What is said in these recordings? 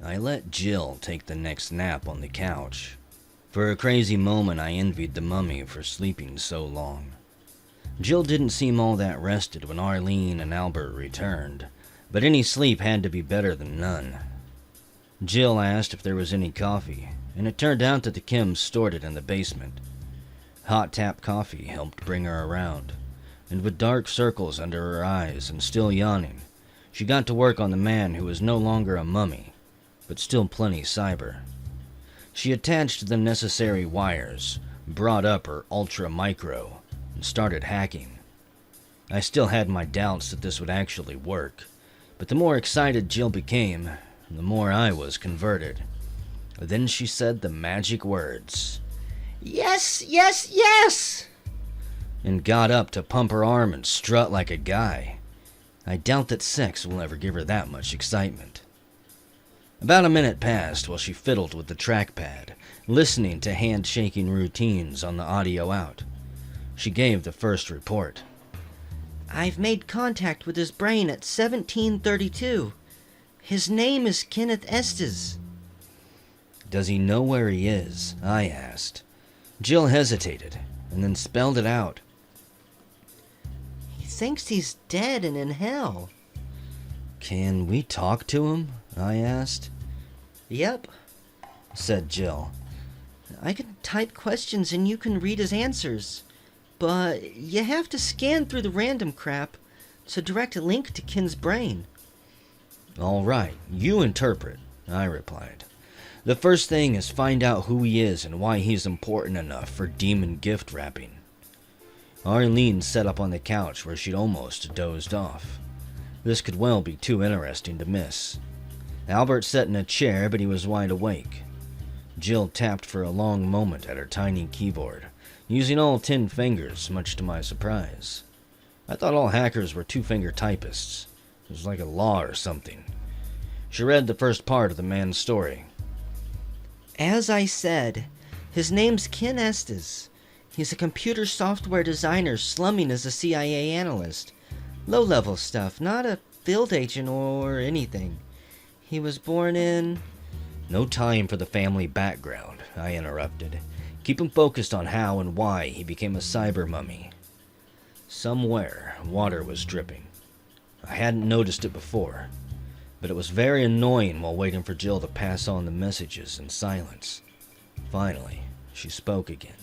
I let Jill take the next nap on the couch. For a crazy moment, I envied the mummy for sleeping so long. Jill didn't seem all that rested when Arlene and Albert returned, but any sleep had to be better than none. Jill asked if there was any coffee, and it turned out that the Kims stored it in the basement. Hot tap coffee helped bring her around, and with dark circles under her eyes and still yawning, she got to work on the man who was no longer a mummy, but still plenty cyber. She attached the necessary wires, brought up her ultra micro, and started hacking. I still had my doubts that this would actually work, but the more excited Jill became, the more I was converted. Then she said the magic words, "Yes, yes, yes!" and got up to pump her arm and strut like a guy. I doubt that sex will ever give her that much excitement. About a minute passed while she fiddled with the trackpad, listening to hand-shaking routines on the audio out. She gave the first report. "I've made contact with his brain at 1732. His name is Kenneth Estes." "Does he know where he is?" I asked. Jill hesitated, and then spelled it out. "He thinks he's dead and in hell." "Can we talk to him?" I asked. "Yep," said Jill. "I can type questions and you can read his answers. But you have to scan through the random crap to direct a link to Ken's brain." "All right, you interpret," I replied. "The first thing is find out who he is and why he's important enough for demon gift wrapping." Arlene sat up on the couch where she'd almost dozed off. This could well be too interesting to miss. Albert sat in a chair, but he was wide awake. Jill tapped for a long moment at her tiny keyboard, using all 10 fingers, much to my surprise. I thought all hackers were 2-finger typists. It was like a law or something. She read the first part of the man's story. "As I said, his name's Ken Estes. He's a computer software designer slumming as a CIA analyst. Low-level stuff, not a field agent or anything. He was born in..." "No time for the family background," I interrupted. "Keep him focused on how and why he became a cyber mummy." Somewhere, water was dripping. I hadn't noticed it before, but it was very annoying while waiting for Jill to pass on the messages in silence. Finally, she spoke again.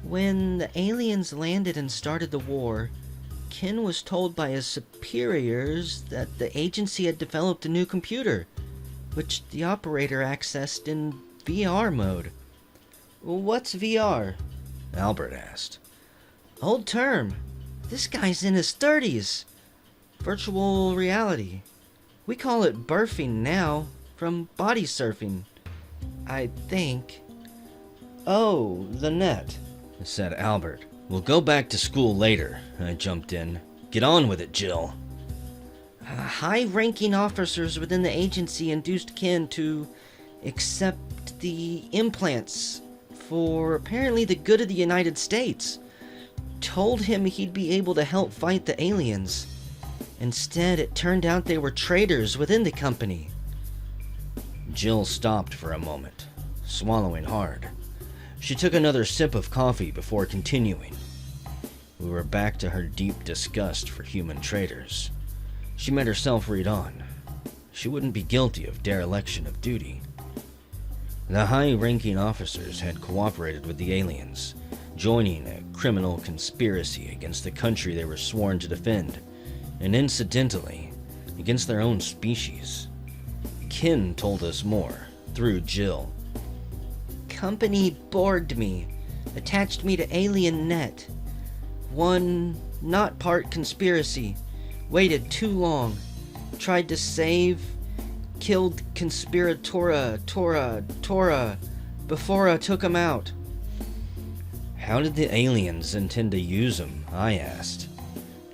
"When the aliens landed and started the war, Ken was told by his superiors that the agency had developed a new computer, which the operator accessed in VR mode." "What's VR?" Albert asked. "Old term. This guy's in his 30s. Virtual reality. We call it burfing now, from body surfing, I think." "Oh, the net," said Albert. "We'll go back to school later," I jumped in. "Get on with it, Jill." "High-ranking officers within the agency induced Ken to accept the implants for apparently the good of the United States. Told him he'd be able to help fight the aliens. Instead, it turned out they were traitors within the company." Jill stopped for a moment, swallowing hard. She took another sip of coffee before continuing. We were back to her deep disgust for human traitors. She made herself read on. She wouldn't be guilty of dereliction of duty. The high-ranking officers had cooperated with the aliens, joining a criminal conspiracy against the country they were sworn to defend, and incidentally, against their own species. Ken told us more, through Jill. "Company bored me, attached me to alien net. One not part conspiracy, waited too long, tried to save, killed conspiratora, Tora, before I took him out." "How did the aliens intend to use him?" I asked.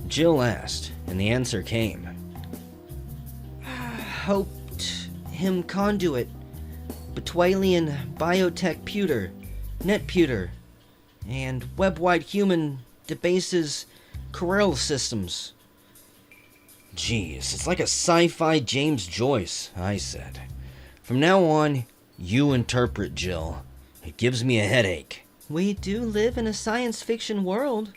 Jill asked, and the answer came. "Hoped him conduit, Betwalian biotech pewter, net pewter, and web-wide human debases corral systems." "Geez, it's like a sci-fi James Joyce," I said. From now on, you interpret, Jill. It gives me a headache. We do live in a science fiction world,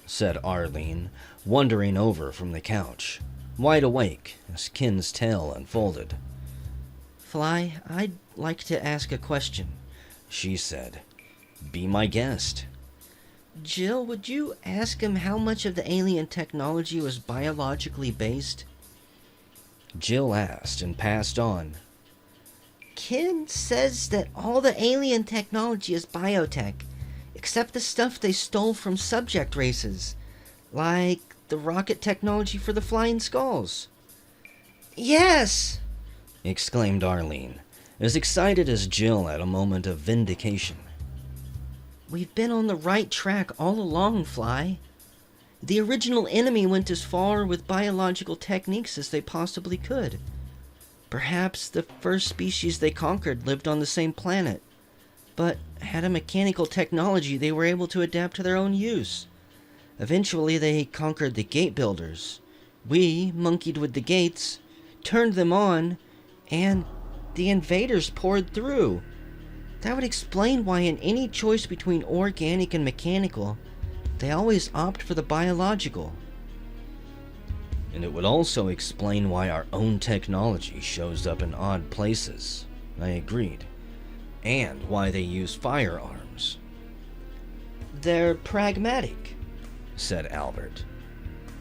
said Arlene, wandering over from the couch, wide awake as Ken's tale unfolded. Fly, I'd like to ask a question, she said. Be my guest. Jill, would you ask him how much of the alien technology was biologically based? Jill asked and passed on. Ken says that all the alien technology is biotech, except the stuff they stole from subject races, like the rocket technology for the flying skulls. Yes! Exclaimed Arlene, as excited as Jill at a moment of vindication. We've been on the right track all along, Fly. The original enemy went as far with biological techniques as they possibly could. Perhaps the first species they conquered lived on the same planet, but had a mechanical technology they were able to adapt to their own use. Eventually they conquered the gate builders. We monkeyed with the gates, turned them on, and the invaders poured through. That would explain why in any choice between organic and mechanical, they always opt for the biological. And it would also explain why our own technology shows up in odd places, I agreed, and why they use firearms. They're pragmatic, said Albert.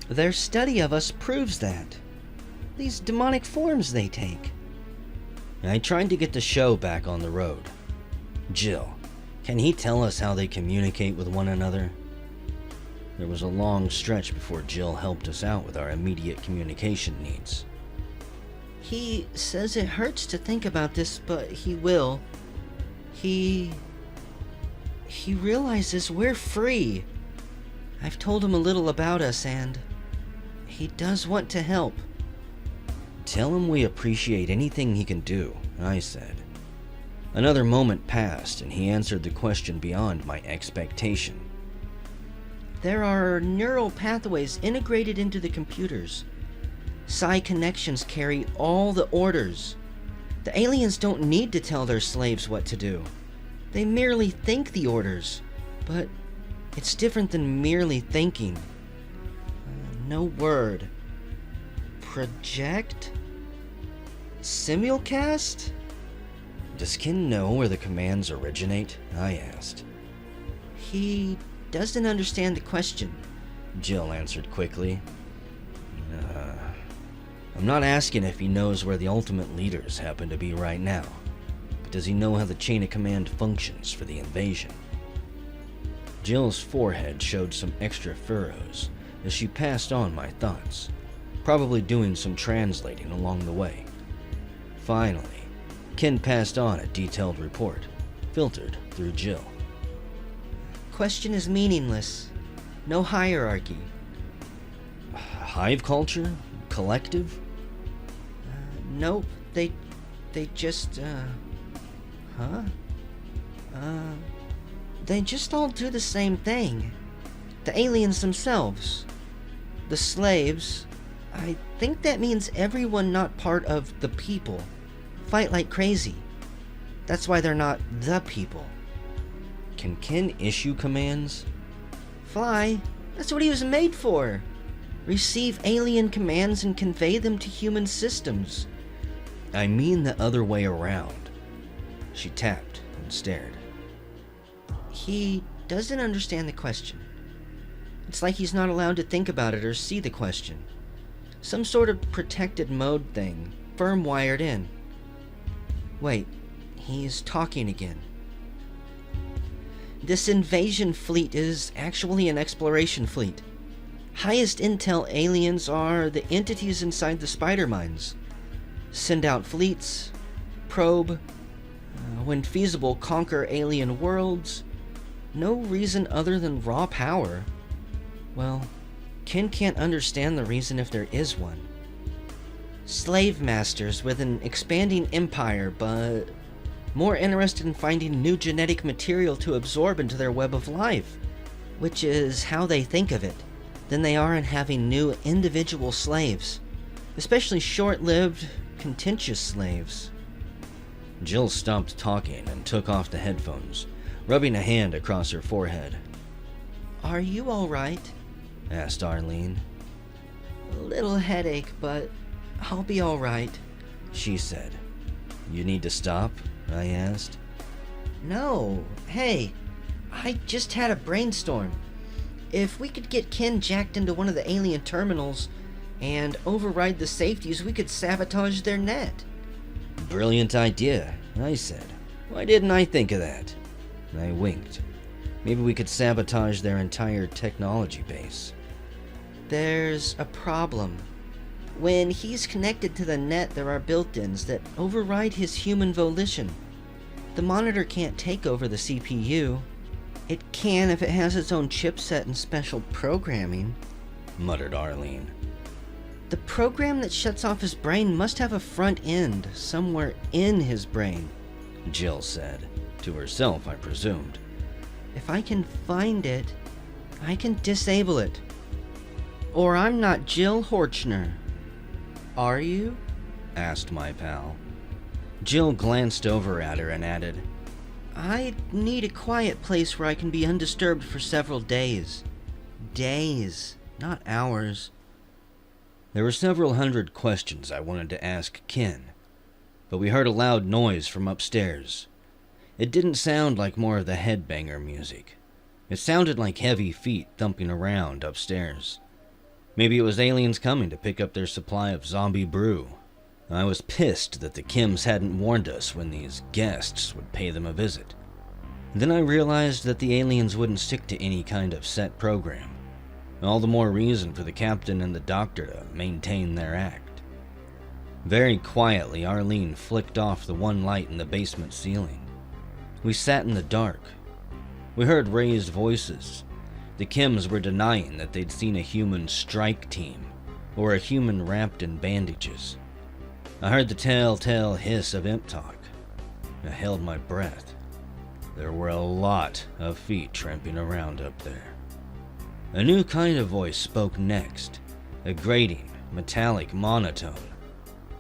Their study of us proves that. These demonic forms they take. I tried to get the show back on the road. Jill, can he tell us how they communicate with one another? There was a long stretch before Jill helped us out with our immediate communication needs. He says it hurts to think about this, but he will. He realizes we're free. I've told him a little about us, and he does want to help. Tell him we appreciate anything he can do, I said. Another moment passed, and he answered the question beyond my expectation. There are neural pathways integrated into the computers. Psi connections carry all the orders. The aliens don't need to tell their slaves what to do. They merely think the orders, but it's different than merely thinking. No word. Project? Simulcast? Does Ken know where the commands originate? I asked. He doesn't understand the question, Jill answered quickly. I'm not asking if he knows where the ultimate leaders happen to be right now, but does he know how the chain of command functions for the invasion? Jill's forehead showed some extra furrows as she passed on my thoughts, probably doing some translating along the way. Finally, Ken passed on a detailed report, filtered through Jill. Question is meaningless. No hierarchy. Hive culture? Collective? Nope. They just, they just all do the same thing. The aliens themselves. The slaves. I think that means everyone not part of the people fight like crazy. That's why they're not the people. Can Ken issue commands? Fly, that's what he was made for. Receive alien commands and convey them to human systems. I mean the other way around. She tapped and stared. He doesn't understand the question. It's like he's not allowed to think about it or see the question. Some sort of protected mode thing, firm-wired in. Wait, he's talking again. This invasion fleet is actually an exploration fleet. Highest intel aliens are the entities inside the spider mines. Send out fleets, probe, when feasible conquer alien worlds. No reason other than raw power. Well, Ken can't understand the reason if there is one. Slave masters with an expanding empire, but more interested in finding new genetic material to absorb into their web of life, which is how they think of it, than they are in having new individual slaves, especially short-lived, contentious slaves. Jill stopped talking and took off the headphones, rubbing a hand across her forehead. "Are you all right?" asked Arlene. "A little headache, but I'll be all right," she said. "You need to stop?" I asked. "No, hey, I just had a brainstorm. If we could get Ken jacked into one of the alien terminals and override the safeties, we could sabotage their net." "Brilliant idea," I said. "Why didn't I think of that?" I winked. Maybe we could sabotage their entire technology base. "There's a problem. When he's connected to the net, there are built-ins that override his human volition. The monitor can't take over the CPU. It can if it has its own chipset and special programming," muttered Arlene. "The program that shuts off his brain must have a front end somewhere in his brain," Jill said. To herself, I presumed. "If I can find it, I can disable it. Or I'm not Jill Horchner. Are you?" asked my pal. Jill glanced over at her and added, "I need a quiet place where I can be undisturbed for several days. Days, not hours." There were several hundred questions I wanted to ask Ken, but we heard a loud noise from upstairs. It didn't sound like more of the headbanger music. It sounded like heavy feet thumping around upstairs. Maybe it was aliens coming to pick up their supply of zombie brew. I was pissed that the Kims hadn't warned us when these guests would pay them a visit. Then I realized that the aliens wouldn't stick to any kind of set program. All the more reason for the captain and the doctor to maintain their act. Very quietly, Arlene flicked off the one light in the basement ceiling. We sat in the dark. We heard raised voices. The Kims were denying that they'd seen a human strike team or a human wrapped in bandages. I heard the telltale hiss of imp talk. I held my breath. There were a lot of feet tramping around up there. A new kind of voice spoke next, a grating, metallic monotone.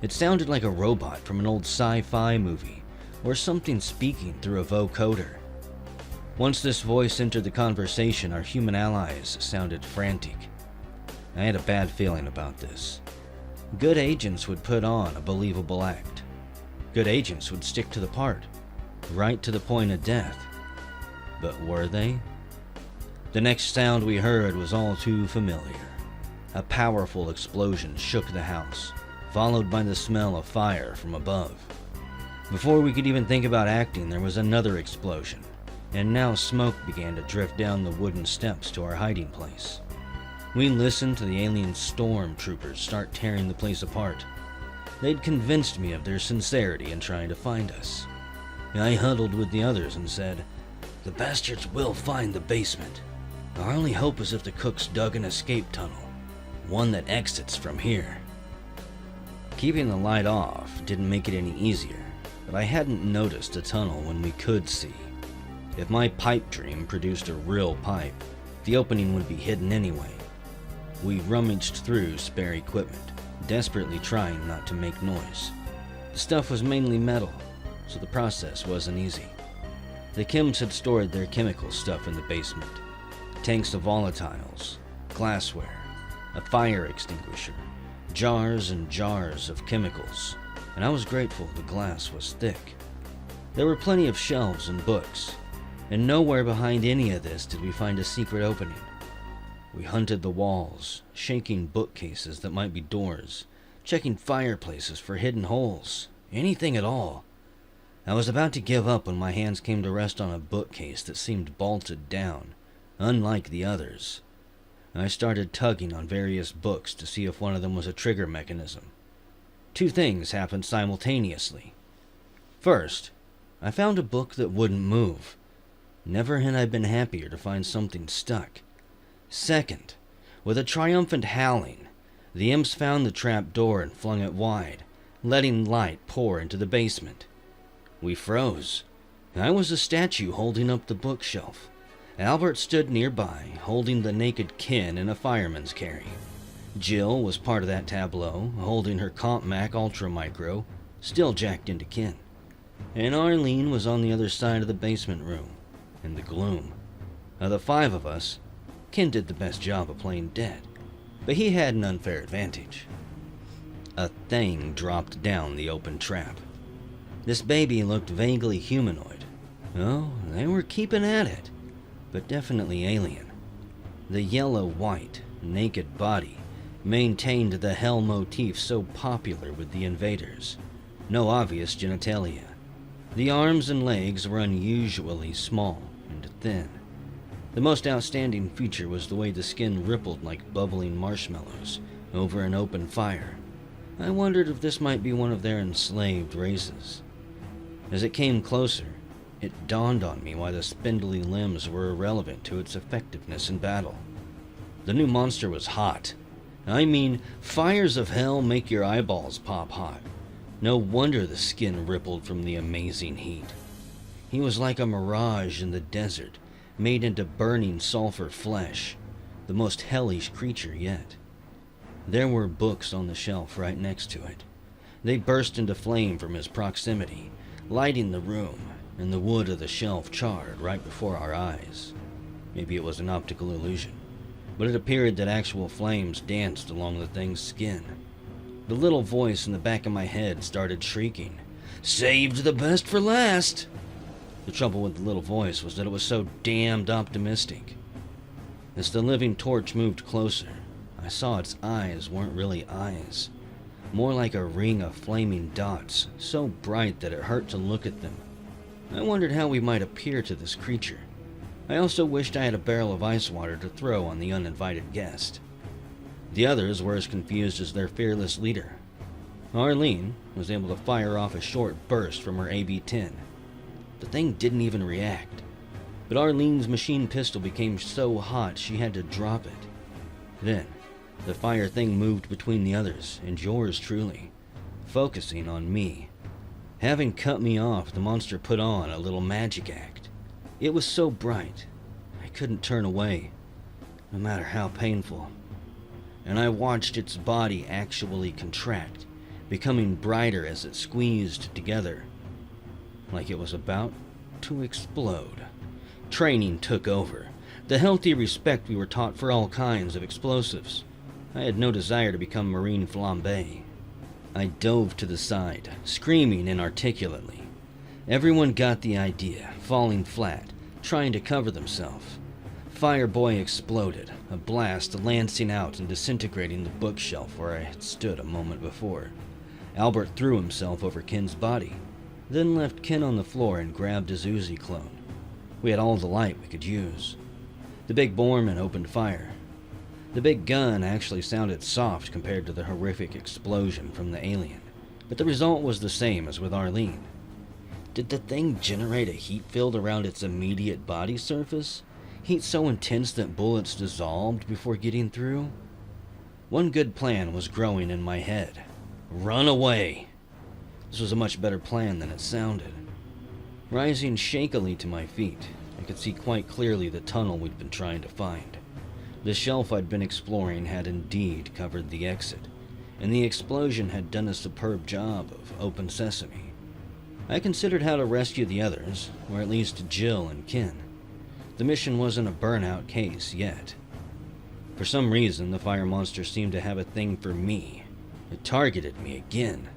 It sounded like a robot from an old sci-fi movie, or something speaking through a vocoder. Once this voice entered the conversation, our human allies sounded frantic. I had a bad feeling about this. Good agents would put on a believable act. Good agents would stick to the part, right to the point of death. But were they? The next sound we heard was all too familiar. A powerful explosion shook the house, followed by the smell of fire from above. Before we could even think about acting, there was another explosion, and now smoke began to drift down the wooden steps to our hiding place. We listened to the alien stormtroopers start tearing the place apart. They'd convinced me of their sincerity in trying to find us. I huddled with the others and said, "The bastards will find the basement. Our only hope is if the cooks dug an escape tunnel, one that exits from here." Keeping the light off didn't make it any easier, but I hadn't noticed a tunnel when we could see. If my pipe dream produced a real pipe, the opening would be hidden anyway. We rummaged through spare equipment, desperately trying not to make noise. The stuff was mainly metal, so the process wasn't easy. The Kims had stored their chemical stuff in the basement. Tanks of volatiles, glassware, a fire extinguisher, jars and jars of chemicals, and I was grateful the glass was thick. There were plenty of shelves and books, and nowhere behind any of this did we find a secret opening. We hunted the walls, shaking bookcases that might be doors, checking fireplaces for hidden holes, anything at all. I was about to give up when my hands came to rest on a bookcase that seemed bolted down, unlike the others. I started tugging on various books to see if one of them was a trigger mechanism. Two things happened simultaneously. First, I found a book that wouldn't move. Never had I been happier to find something stuck. Second, with a triumphant howling, the imps found the trap door and flung it wide, letting light pour into the basement. We froze. I was a statue holding up the bookshelf. Albert stood nearby, holding the naked Ken in a fireman's carry. Jill was part of that tableau, holding her Comp Mac Ultra Micro, still jacked into Ken. and Arlene was on the other side of the basement room, in the gloom. Of the 5 of us, Ken did the best job of playing dead, but he had an unfair advantage. A thing dropped down the open trap. This baby looked vaguely humanoid. Oh, they were keeping at it, but definitely alien. The yellow-white, naked body maintained the hell motif so popular with the invaders. No obvious genitalia. The arms and legs were unusually small and thin. The most outstanding feature was the way the skin rippled like bubbling marshmallows over an open fire. I wondered if this might be one of their enslaved races. As it came closer, it dawned on me why the spindly limbs were irrelevant to its effectiveness in battle. The new monster was hot. I mean, fires of hell make your eyeballs pop hot. No wonder the skin rippled from the amazing heat. He was like a mirage in the desert, made into burning sulfur flesh, the most hellish creature yet. There were books on the shelf right next to it. They burst into flame from his proximity, lighting the room, and the wood of the shelf charred right before our eyes. Maybe it was an optical illusion, but it appeared that actual flames danced along the thing's skin. The little voice in the back of my head started shrieking, "Saved the best for last!" The trouble with the little voice was that it was so damned optimistic. As the living torch moved closer, I saw its eyes weren't really eyes, more like a ring of flaming dots, so bright that it hurt to look at them. I wondered how we might appear to this creature. I also wished I had a barrel of ice water to throw on the uninvited guest. The others were as confused as their fearless leader. Arlene was able to fire off a short burst from her AB-10. The thing didn't even react, but Arlene's machine pistol became so hot she had to drop it. Then, the fire thing moved between the others and yours truly, focusing on me. Having cut me off, the monster put on a little magic act. It was so bright, I couldn't turn away, no matter how painful. And I watched its body actually contract, becoming brighter as it squeezed together, like it was about to explode. Training took over, the healthy respect we were taught for all kinds of explosives. I had no desire to become Marine Flambe. I dove to the side, screaming inarticulately. Everyone got the idea, falling flat, trying to cover themselves. Fireboy exploded, a blast lancing out and disintegrating the bookshelf where I had stood a moment before. Albert threw himself over Ken's body, then left Ken on the floor and grabbed his Uzi clone. We had all the light we could use. The big Borman opened fire. The big gun actually sounded soft compared to the horrific explosion from the alien, but the result was the same as with Arlene. Did the thing generate a heat field around its immediate body surface? Heat so intense that bullets dissolved before getting through? One good plan was growing in my head. Run away! This was a much better plan than it sounded. Rising shakily to my feet, I could see quite clearly the tunnel we'd been trying to find. The shelf I'd been exploring had indeed covered the exit, and the explosion had done a superb job of open sesame. I considered how to rescue the others, or at least Jill and Ken. The mission wasn't a burnout case yet. For some reason, the fire monster seemed to have a thing for me. It targeted me again.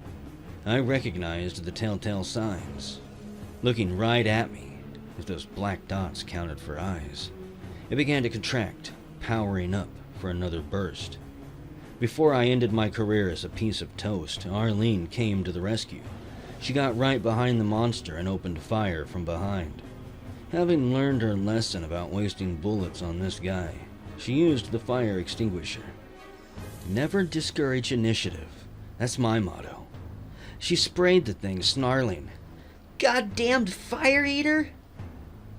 I recognized the telltale signs. Looking right at me, if those black dots counted for eyes, it began to contract, powering up for another burst. Before I ended my career as a piece of toast, Arlene came to the rescue. She got right behind the monster and opened fire from behind. Having learned her lesson about wasting bullets on this guy, she used the fire extinguisher. Never discourage initiative. That's my motto. She sprayed the thing, snarling, "Goddamned fire eater!"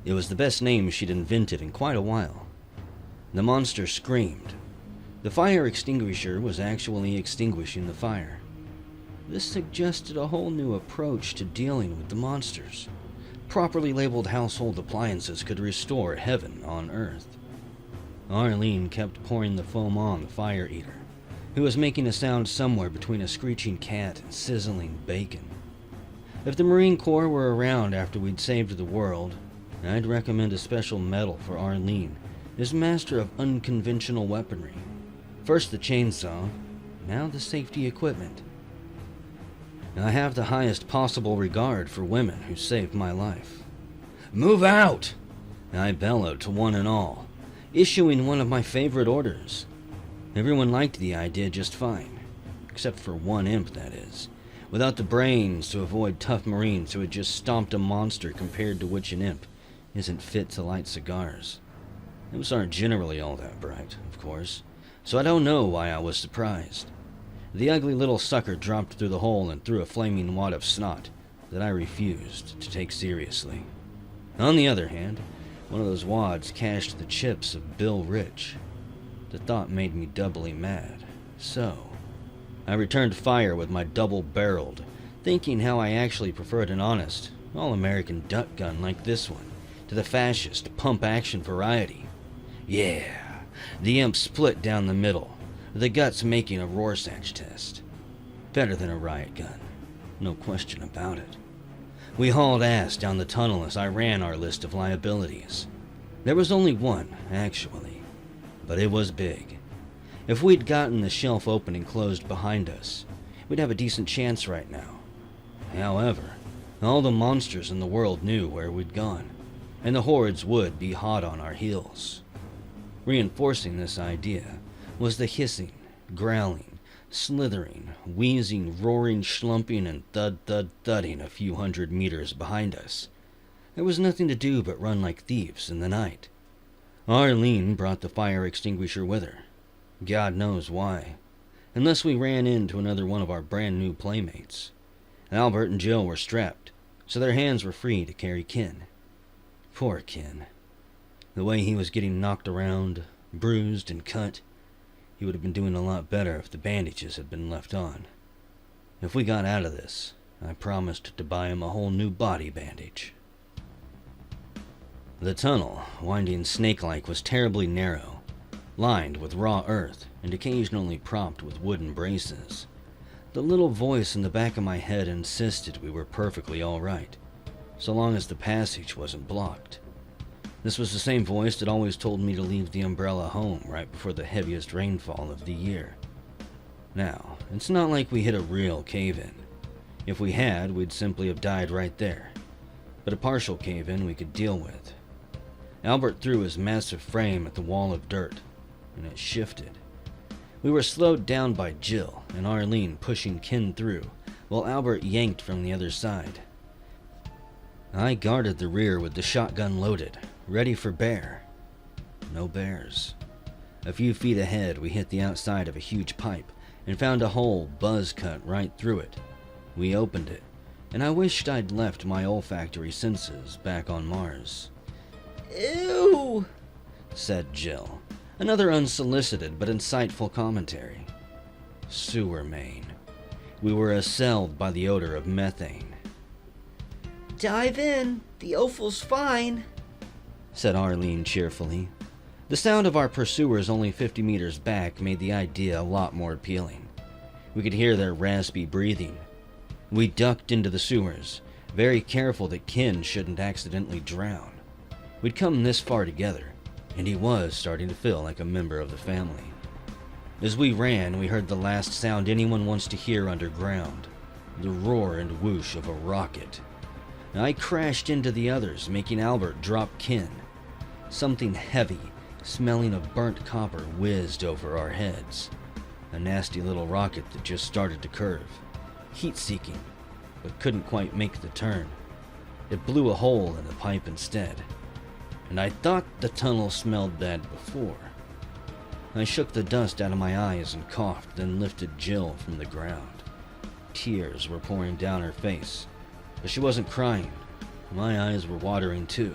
It was the best name she'd invented in quite a while. The monster screamed. The fire extinguisher was actually extinguishing the fire. This suggested a whole new approach to dealing with the monsters. Properly labeled household appliances could restore heaven on earth. Arlene kept pouring the foam on the fire eater, who was making a sound somewhere between a screeching cat and sizzling bacon. If the Marine Corps were around after we'd saved the world, I'd recommend a special medal for Arlene as master of unconventional weaponry. First the chainsaw, now the safety equipment. I have the highest possible regard for women who saved my life. Move out! I bellowed to one and all, issuing one of my favorite orders. Everyone liked the idea just fine, except for one imp, that is, without the brains to avoid tough Marines who had just stomped a monster compared to which an imp isn't fit to light cigars. Imps aren't generally all that bright, of course, so I don't know why I was surprised. The ugly little sucker dropped through the hole and threw a flaming wad of snot that I refused to take seriously. On the other hand, one of those wads cached the chips of Bill Rich. The thought made me doubly mad, so I returned fire with my double-barreled, thinking how I actually preferred an honest, all-American duck gun like this one to the fascist pump-action variety. Yeah, the imp split down the middle, the guts making a Rorschach test. Better than a riot gun, no question about it. We hauled ass down the tunnel as I ran our list of liabilities. There was only one, actually, but it was big. If we'd gotten the shelf open and closed behind us, we'd have a decent chance right now. However, all the monsters in the world knew where we'd gone, and the hordes would be hot on our heels. Reinforcing this idea was the hissing, growling, slithering, wheezing, roaring, schlumping, and thud-thud-thudding a few hundred meters behind us. There was nothing to do but run like thieves in the night. Arlene brought the fire extinguisher with her. God knows why. Unless we ran into another one of our brand new playmates. Albert and Jill were strapped, so their hands were free to carry Ken. Poor Ken. The way he was getting knocked around, bruised and cut, he would have been doing a lot better if the bandages had been left on. If we got out of this, I promised to buy him a whole new body bandage. The tunnel, winding snake-like, was terribly narrow, lined with raw earth and occasionally propped with wooden braces. The little voice in the back of my head insisted we were perfectly all right, so long as the passage wasn't blocked. This was the same voice that always told me to leave the umbrella home right before the heaviest rainfall of the year. Now, it's not like we hit a real cave-in. If we had, we'd simply have died right there. But a partial cave-in we could deal with. Albert threw his massive frame at the wall of dirt, and it shifted. We were slowed down by Jill and Arlene pushing Ken through, while Albert yanked from the other side. I guarded the rear with the shotgun loaded, ready for bear. No bears. A few feet ahead, we hit the outside of a huge pipe and found a hole buzz cut right through it. We opened it, and I wished I'd left my olfactory senses back on Mars. Ew, said Jill, another unsolicited but insightful commentary. Sewer main. We were assailed by the odor of methane. Dive in, the offal's fine, said Arlene cheerfully. The sound of our pursuers only 50 meters back made the idea a lot more appealing. We could hear their raspy breathing. We ducked into the sewers, very careful that Ken shouldn't accidentally drown. We'd come this far together, and he was starting to feel like a member of the family. As we ran, we heard the last sound anyone wants to hear underground, the roar and whoosh of a rocket. I crashed into the others, making Albert drop Ken. Something heavy, smelling of burnt copper, whizzed over our heads. A nasty little rocket that just started to curve, heat-seeking, but couldn't quite make the turn. It blew a hole in the pipe instead. And I thought the tunnel smelled bad before. I shook the dust out of my eyes and coughed, then lifted Jill from the ground. Tears were pouring down her face, but she wasn't crying. My eyes were watering too.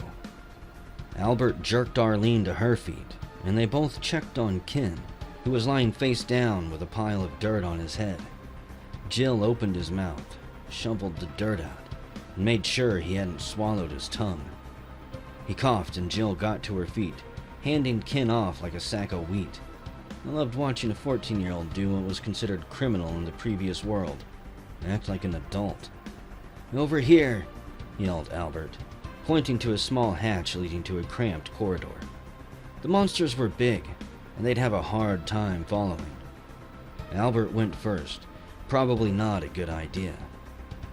Albert jerked Arlene to her feet, and they both checked on Ken, who was lying face down with a pile of dirt on his head. Jill opened his mouth, shoveled the dirt out, and made sure he hadn't swallowed his tongue. He coughed and Jill got to her feet, handing Ken off like a sack of wheat. I loved watching a 14-year-old do what was considered criminal in the previous world, act like an adult. "Over here," yelled Albert, pointing to a small hatch leading to a cramped corridor. The monsters were big, and they'd have a hard time following. Albert went first, probably not a good idea.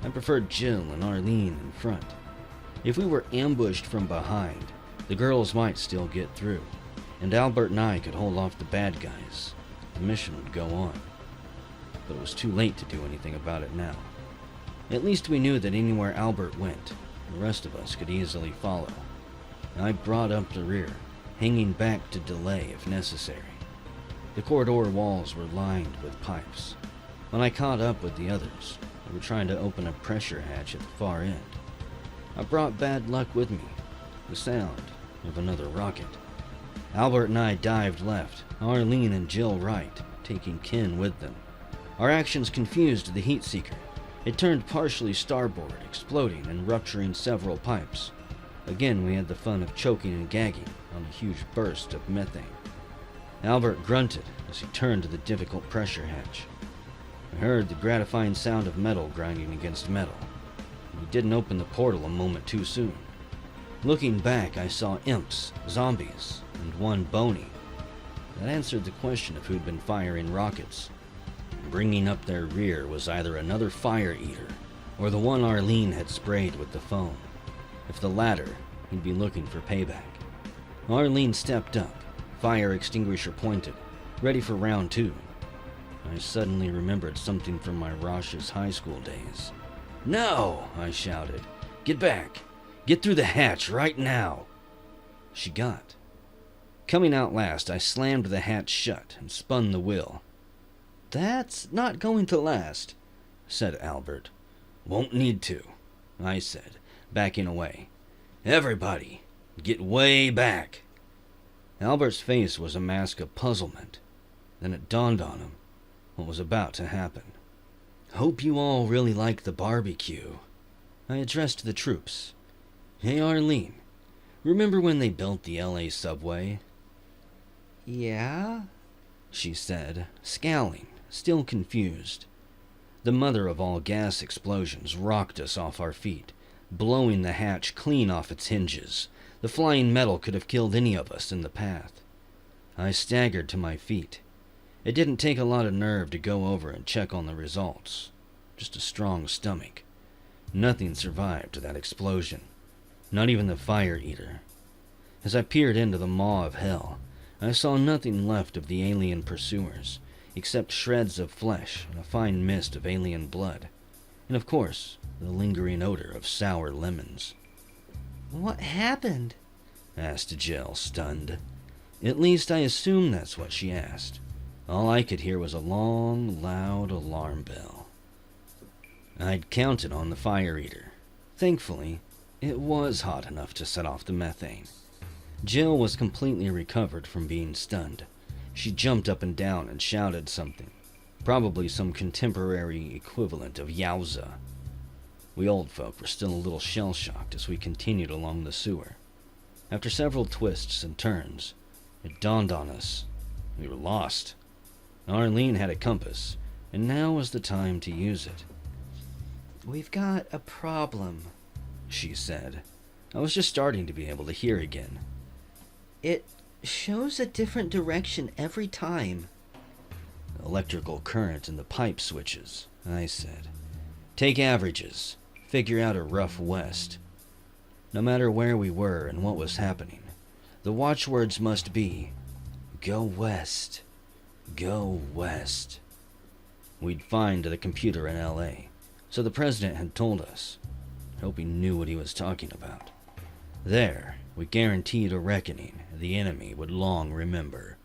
I preferred Jill and Arlene in front. If we were ambushed from behind, the girls might still get through, and Albert and I could hold off the bad guys. The mission would go on. But it was too late to do anything about it now. At least we knew that anywhere Albert went, the rest of us could easily follow. I brought up the rear, hanging back to delay if necessary. The corridor walls were lined with pipes. When I caught up with the others, they were trying to open a pressure hatch at the far end. I brought bad luck with me, the sound of another rocket. Albert and I dived left, Arlene and Jill right, taking Ken with them. Our actions confused the heat seeker. It turned partially starboard, exploding and rupturing several pipes. Again, we had the fun of choking and gagging on a huge burst of methane. Albert grunted as he turned to the difficult pressure hatch. I heard the gratifying sound of metal grinding against metal. We didn't open the portal a moment too soon. Looking back, I saw imps, zombies, and one bony. That answered the question of who'd been firing rockets. Bringing up their rear was either another fire eater or the one Arlene had sprayed with the foam. If the latter, he'd be looking for payback. Arlene stepped up, fire extinguisher pointed, ready for round two. I suddenly remembered something from my Rosh's high school days. "No!" I shouted. "Get back! Get through the hatch right now!" She got. Coming out last, I slammed the hatch shut and spun the wheel. "That's not going to last," said Albert. "Won't need to," I said, backing away. "Everybody, get way back." Albert's face was a mask of puzzlement. Then it dawned on him what was about to happen. "Hope you all really like the barbecue." I addressed the troops. "Hey, Arlene, remember when they built the LA subway?" Yeah? She said, scowling, still confused. The mother of all gas explosions rocked us off our feet, blowing the hatch clean off its hinges. The flying metal could have killed any of us in the path. I staggered to my feet. It didn't take a lot of nerve to go over and check on the results. Just a strong stomach. Nothing survived that explosion. Not even the fire eater. As I peered into the maw of hell, I saw nothing left of the alien pursuers, except shreds of flesh and a fine mist of alien blood. And of course, the lingering odor of sour lemons. What happened? Asked Jill, stunned. At least I assumed that's what she asked. All I could hear was a long, loud alarm bell. I'd counted on the fire eater. Thankfully, it was hot enough to set off the methane. Jill was completely recovered from being stunned. She jumped up and down and shouted something, probably some contemporary equivalent of yowza. We old folk were still a little shell-shocked as we continued along the sewer. After several twists and turns, it dawned on us. We were lost. Arlene had a compass, and now was the time to use it. "We've got a problem," she said. I was just starting to be able to hear again. "It shows a different direction every time." "Electrical current in the pipe switches," I said. "Take averages. Figure out a rough west." No matter where we were and what was happening, the watchwords must be, "Go west. Go west." We'd find the computer in LA, so the president had told us. I hope he knew what he was talking about. There, we guaranteed a reckoning the enemy would long remember.